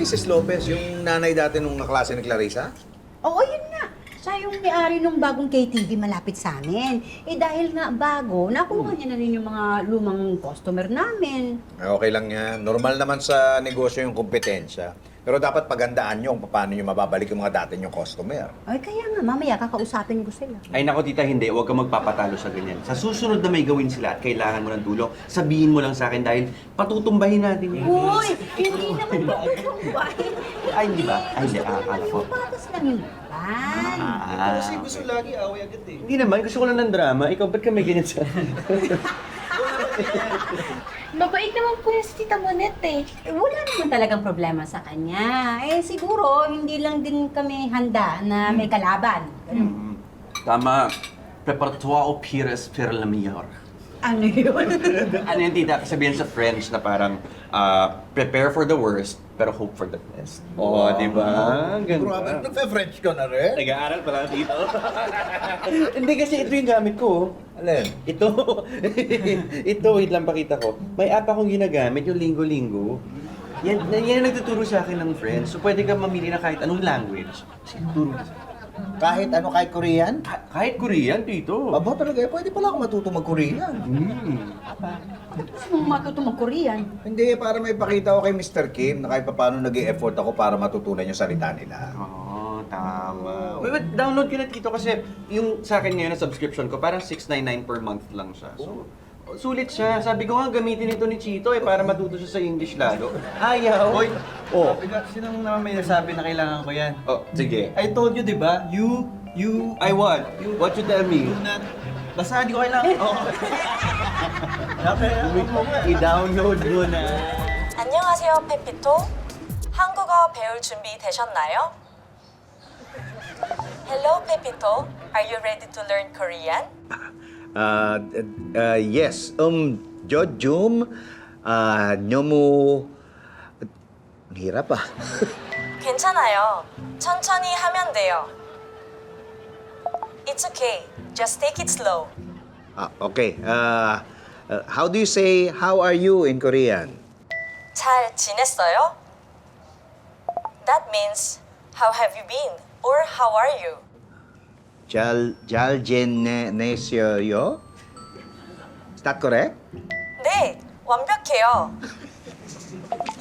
Mrs. Lopez, yung nanay dati nung naklase ni Clarissa? Oo, yun nga. Siya yung may-ari nung bagong KTV malapit sa amin. Eh dahil nga bago, nakuha niya na rin yung mga lumang customer namin. Ay, okay lang yan. Normal naman sa negosyo yung kompetensya. Pero dapat pagandaan nyo kung paano nyo mababalik yung mga dati nyong customer. Ay, kaya nga, mamaya kakausapin ko sila. Ay nako tita, hindi. Huwag kang magpapatalo sa ganyan. Sa susunod na may gawin sila at kailangan mo ng tulong, sabihin mo lang sa akin dahil patutumbahin natin yan. Uy, hindi naman patutumbahin. Ay, hindi ba? Ay, hindi. Akala ko. Patas lang yung laban. Kasi gusto lagi away agad eh. Hindi naman. Gusto ko lang ng drama. Ikaw, ba't ka may ganyan sa... Mabait naman po yung si Tita Monette eh. Eh, wala naman talagang problema sa kanya. Eh, siguro, hindi lang din kami handa na may kalaban. Tama. Preparatoire au pire espère le meilleur. Ano yun? Ano yung tita? Sabihin sa French na parang prepare for the worst, pero hope for the best. Oo, di ba? Grabe, nagpe-French ka na rin? Nag-aaral pala dito. Hindi kasi ito yung gamit ko. Alin? Ito. Ito, wait lang pakita ko. May app akong ginagamit, yung linggo-linggo. Yan ang nagtuturo sa akin ng French. So pwede ka mamili na kahit anong language. Kasi tuturo ka sa Kahit ano, kahit Korean? kahit Korean, tito. Aba talaga, pwede pala ako matuto mag-Korean. Gusto mong matuto mag-Korean? Hindi, para may pakita ko kay Mr. Kim na kahit paano nag-e-effort ako para matutunan yung salita nila. Oo, tama. Wait, download ka na dito kasi yung sa akin ngayon na subscription ko, parang 699 per month lang siya. So, sulit siya. Sabi ko nga, gamitin ito ni Chito para matuto siya sa English lalo. Ayaw. Hoy, Oh. sinong naman may nasabi na kailangan ko yan? Oh, sige. I told you, di ba? You, I want. What you tell me? do not... Basta di ko kailangan. Oo. I-download mo na. 안녕하세요, 페피토. 한국어 배울 준비 되셨나요? Hello, Pepito. Are you ready to learn Korean? Yes. Jojum, nyomu... Ang hirap ah. 괜찮아요. 천천히 하면 돼요. It's okay. Just take it slow. Okay. How do you say, how are you in Korean? 잘 지냈어요? That means, how have you been? Or how are you? 잘 지내셨어요? Is that correct? 네, 완벽해요.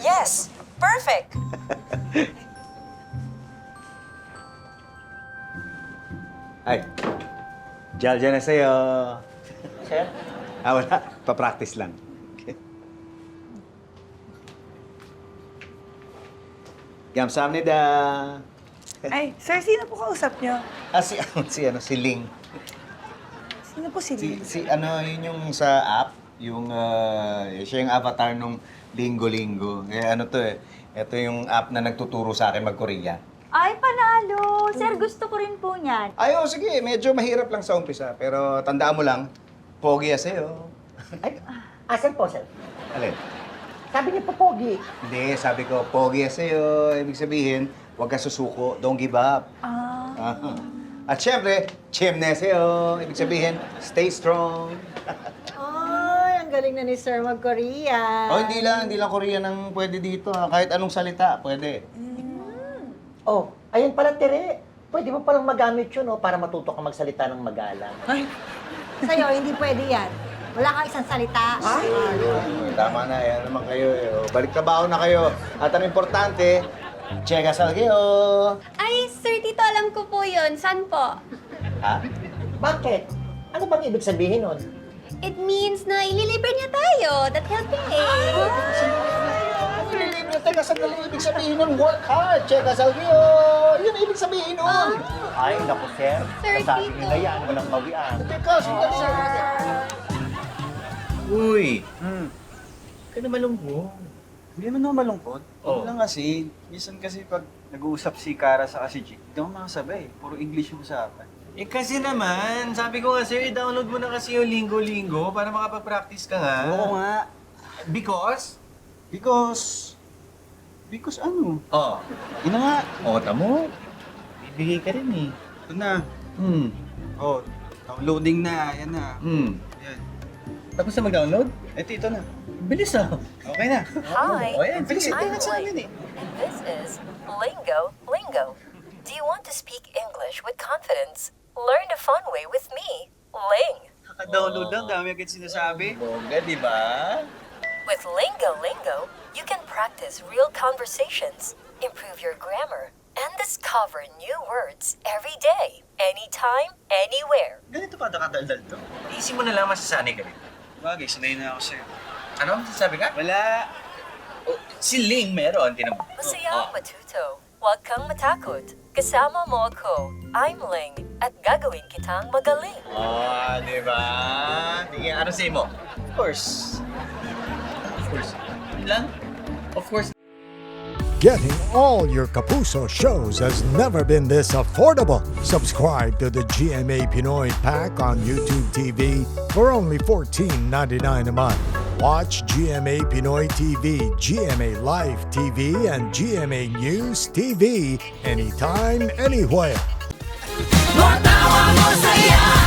Yes, perfect. Ay, 잘 지내세요. Sir? Wala. Pa-practice lang. 감사합니다. Ay, sir, sino po kausap niyo? Si Ling. Sino po si Lee? Yun yung sa app, siya yung avatar nung Linggo-Linggo. Ito yung app na nagtuturo sa akin mag-Korea. Ay, panalo! Sir, gusto ko rin po niyan. Sige, medyo mahirap lang sa umpisa, pero tandaan mo lang, pogi sa'yo. Ay, asan po, sir? Alin? Sabi niyo po, pogi. Hindi, sabi ko, pogi sa'yo. Ibig sabihin, huwag ka susuko, don't give up. Aha. At syempre, chimne sa'yo. Ibig sabihin, stay strong. Ay, ang galing na ni Sir mag-Korean. Hindi lang Korean ang pwede dito. Kahit anong salita, pwede. Oh, ayun pala, Tere. Pwede mo palang magamit yun, para matuto ka magsalita ng magalang. Sa'yo, hindi pwede yan. Wala kang isang salita. Tama na, yan naman kayo. Balik trabaho na kayo. At ang importante, cheka salgeo. Ay, Sir Tito, alam ko po yun. San po? Ha? Bakit? Ano bang ibig sabihin nun? It means na ililibre niya tayo. That helping aid. Teka, sandali ibig sabihin nun, work hard, cheka salgeo. Yun ang ibig sabihin nun. Ay, naku, sir. Sir, Nasabi Tito. nila yan, walang bawian. Teka, sandali. Uy, ka na malungkot. Hindi naman ako malungkot. Oh. Lang kasi, minsan kasi pag nag-uusap si Kara sa si Chick, hindi ako makasabay. Puro English yung usapan. Kasi naman, sabi ko kasi, i-download mo na kasi yung linggo-linggo para makapag-practice ka nga. Oo nga. Because? Because ano? Oh. Yun na nga. Tamo. Bibigay ka rin eh. Ito na. Oh, downloading na. Yan na. Yan. Tapos na mag-download? Ito na. Bilis ah. Okay na. Hi, Oh, ayan, bilis. I'm Ito Joy. namin eh. This is Lingo Lingo. Do you want to speak English with confidence? Learn the fun way with me, Ling. Kaka-download lang, dami agad sinasabi. Bongga, di ba? With Lingo Lingo, you can practice real conversations, improve your grammar, and discover new words every day, anytime, anywhere. Ganito pa nakadaldal to. Easy mo na lang masasanay ka rin. Bagay, sanay na ako sa'yo. Ano? Sabi ka? Wala. Oh, si Ling meron, tinan mo. Masaya matuto. Huwag kang matakot. Kasama mo ako. I'm Ling at gagawin kitang magaling. Oh, di ba? Sige, ano say mo? Of course. Of course. Yun lang? Of course. Getting all your Kapuso shows has never been this affordable. Subscribe to the GMA Pinoy Pack on YouTube TV for only $14.99 a month. Watch GMA Pinoy TV, GMA Live TV, and GMA News TV anytime, anywhere. Matawa mo saya